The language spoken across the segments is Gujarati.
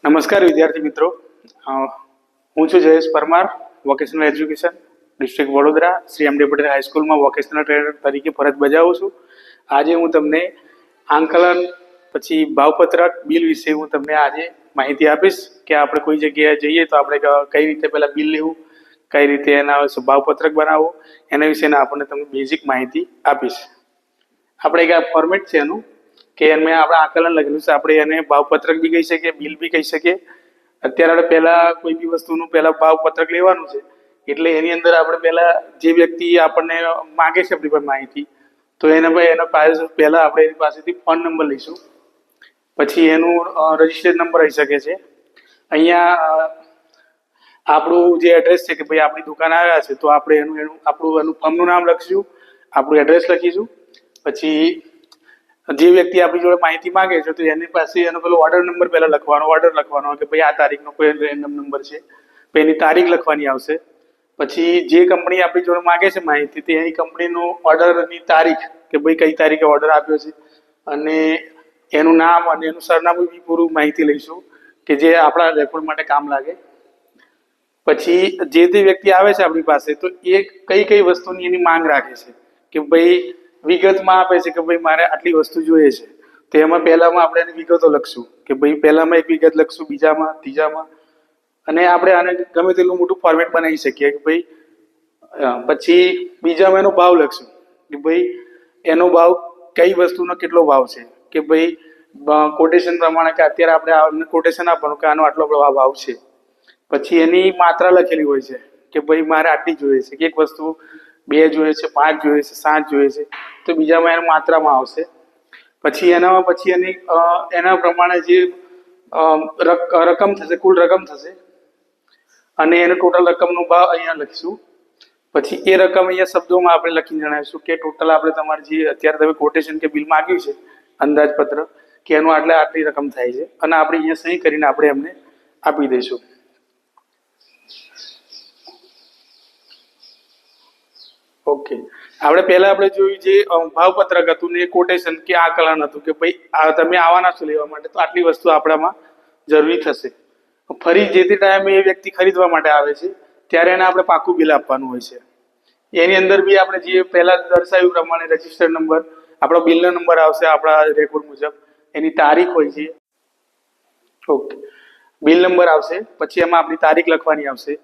નમસ્કાર વિદ્યાર્થી મિત્રો, હું છું Jayesh Parmar, vocational education district Vadodara Shri M D Patel હાઈસ્કૂલમાં વોકેશનલ ટ્રેનર તરીકે ફરજ બજાવું છું. આજે હું તમને આંકલન પછી ભાવપત્રક બિલ વિશે હું તમને આજે માહિતી આપીશ કે આપણે કોઈ જગ્યાએ જઈએ તો આપણે કઈ રીતે પહેલાં બિલ લેવું, કઈ રીતે એના ભાવપત્રક બનાવવું, એના વિશેના આપણને તમને બેઝિક માહિતી આપીશ. આપણે એક આ ફોર્મેટ છે એનું કે એમાં આપણે આકલન લખેલું છે, આપણે એને ભાવપત્રક બી કહી શકીએ, બિલ બી કહી શકીએ. અત્યારે આપણે પહેલા કોઈ બી વસ્તુનું પહેલા ભાવપત્રક લેવાનું છે એટલે એની અંદર આપણે પહેલા જે વ્યક્તિ આપણને માગે છે આપણી પાસે માહિતી, તો એને ભાઈ એના પાસે પહેલા આપણે એની પાસેથી ફોન નંબર લઈશું, પછી એનું રજિસ્ટર્ડ નંબર આવી શકે છે. અહીંયા આપણું જે એડ્રેસ છે કે ભાઈ આપણી દુકાન આવ્યા છે તો આપણે એનું ફર્મનું નામ લખીશું, આપણું એડ્રેસ લખીશું. પછી જે વ્યક્તિ આપણી જોડે માહિતી માંગે છે તો એની પાસે એનો પેલો ઓર્ડર નંબર પહેલા ઓર્ડર લખવાનો કે ભાઈ આ તારીખનો કોઈ રેન્ડમ નંબર છે, પછી એની તારીખ લખવાની આવશે. પછી જે કંપની આપણી જોડે માંગે છે માહિતી તે એની કંપનીનું ઓર્ડરની તારીખ કે ભાઈ કઈ તારીખે ઓર્ડર આપ્યો છે અને એનું નામ અને એનું સરનામું બી પૂરું માહિતી લઈશું કે જે આપણા રેકોર્ડ માટે કામ લાગે. પછી જે તે વ્યક્તિ આવે છે આપણી પાસે તો એ કઈ કઈ વસ્તુની એની માંગ રાખે છે કે ભાઈ વિગતમાં આપે છે કે ભાઈ મારે આટલી વસ્તુ જોઈએ છે, તો એમાં પહેલામાં આપણે એની વિગતો લખશું કે ભાઈ પહેલામાં એક વિગત લખશું, બીજામાં, ત્રીજામાં, અને આપણે આને ગમે તેટલું મોટું ફોર્મેટ બનાવી શકીએ કે ભાઈ. પછી બીજામાં એનો ભાવ લખશું કે ભાઈ એનો ભાવ કઈ વસ્તુનો કેટલો ભાવ છે કે ભાઈ કોટેશન પ્રમાણે કે અત્યારે આપણે કોટેશન આપવાનું કે આનો આટલો ભાવ છે. પછી એની માત્રા લખેલી હોય છે કે ભાઈ મારે આટલી જોઈએ છે, કે એક વસ્તુ 2 જોઈએ છે, 5 જોઈએ છે, 7 જોઈએ છે, તો બીજામાં એની માત્રામાં આવશે. પછી એના પ્રમાણે જે રકમ થશે, કુલ રકમ થશે અને એનો ટોટલ રકમનો ભાવ અહીંયા લખીશું. પછી એ રકમ અહીંયા શબ્દોમાં આપણે લખીને જણાવીશું કે ટોટલ આપણે તમારે જે અત્યારે તમે કોટેશન કે બિલ માંગ્યું છે અંદાજપત્ર કે એનું આટલી રકમ થાય છે, અને આપણે અહીંયા સહી કરીને આપણે એમને આપી દઈશું. ઓકે, આપણે જોયું જે ભાવપત્રક હતું ને કોટેશન કે આકલન હતું કે ભાઈ તમે આવવાના છો લેવા માટે તો આટલી વસ્તુ આપણામાં જરૂરી થશે. ફરી જે તે ટાઈમે એ વ્યક્તિ ખરીદવા માટે આવે છે ત્યારે એને આપણે પાકું બિલ આપવાનું હોય છે. એની અંદર બી આપણે જે પહેલા દર્શાવ્યું પ્રમાણે રજિસ્ટર્ડ નંબર, આપણો બિલનો નંબર આવશે આપણા રેકોર્ડ મુજબ, એની તારીખ હોય છે. ઓકે, બિલ નંબર આવશે, પછી એમાં આપણી તારીખ લખવાની આવશે.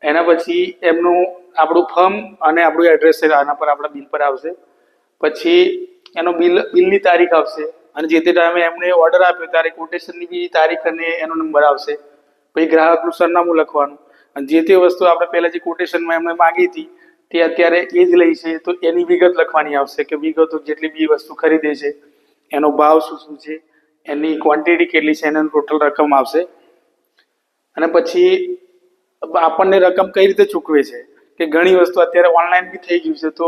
એના પછી એમનું આપણું ફર્મ અને આપણું એડ્રેસ છે આના પર આપણા બિલ પર આવશે. પછી એનો બિલની તારીખ આવશે અને જે તે ટાઈમે એમણે ઓર્ડર આપ્યો ત્યારે કોટેશનની બી તારીખ અને એનો નંબર આવશે. પછી ગ્રાહકનું સરનામું લખવાનું અને જે તે વસ્તુ આપણે પહેલા જે કોટેશનમાં એમને માંગી હતી તે અત્યારે એ જ લઈ છે તો એની વિગત લખવાની આવશે કે વિગતો જેટલી બી વસ્તુ ખરીદે છે એનો ભાવ શું છે, એની ક્વોન્ટિટી કેટલી છે, એનું ટોટલ રકમ આવશે. અને પછી આપણને રકમ કઈ રીતે ચૂકવે છે કે ઘણી વસ્તુ અત્યારે ઓનલાઈન બી થઈ ગયું છે તો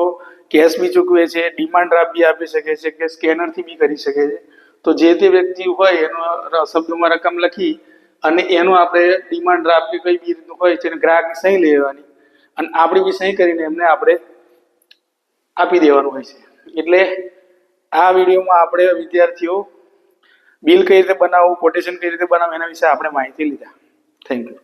કેશ બી ચૂકવે છે, ડિમાન્ડ ડ્રાફ્ટ બી આપી શકે છે કે સ્કેનરથી બી કરી શકે છે. તો જે તે વ્યક્તિ હોય એનો શબ્દોમાં રકમ લખી અને એનું આપણે ડિમાન્ડ ડ્રાફ્ટ કે કઈ બી રીતનું હોય છે ગ્રાહકની સહી લેવાની અને આપણી બી સહી કરીને એમને આપણે આપી દેવાનું હોય છે. એટલે આ વિડીયોમાં આપણે વિદ્યાર્થીઓ બિલ કઈ રીતે બનાવવું, કોટેશન કઈ રીતે બનાવવું એના વિશે આપણે માહિતી લીધા. Thank you.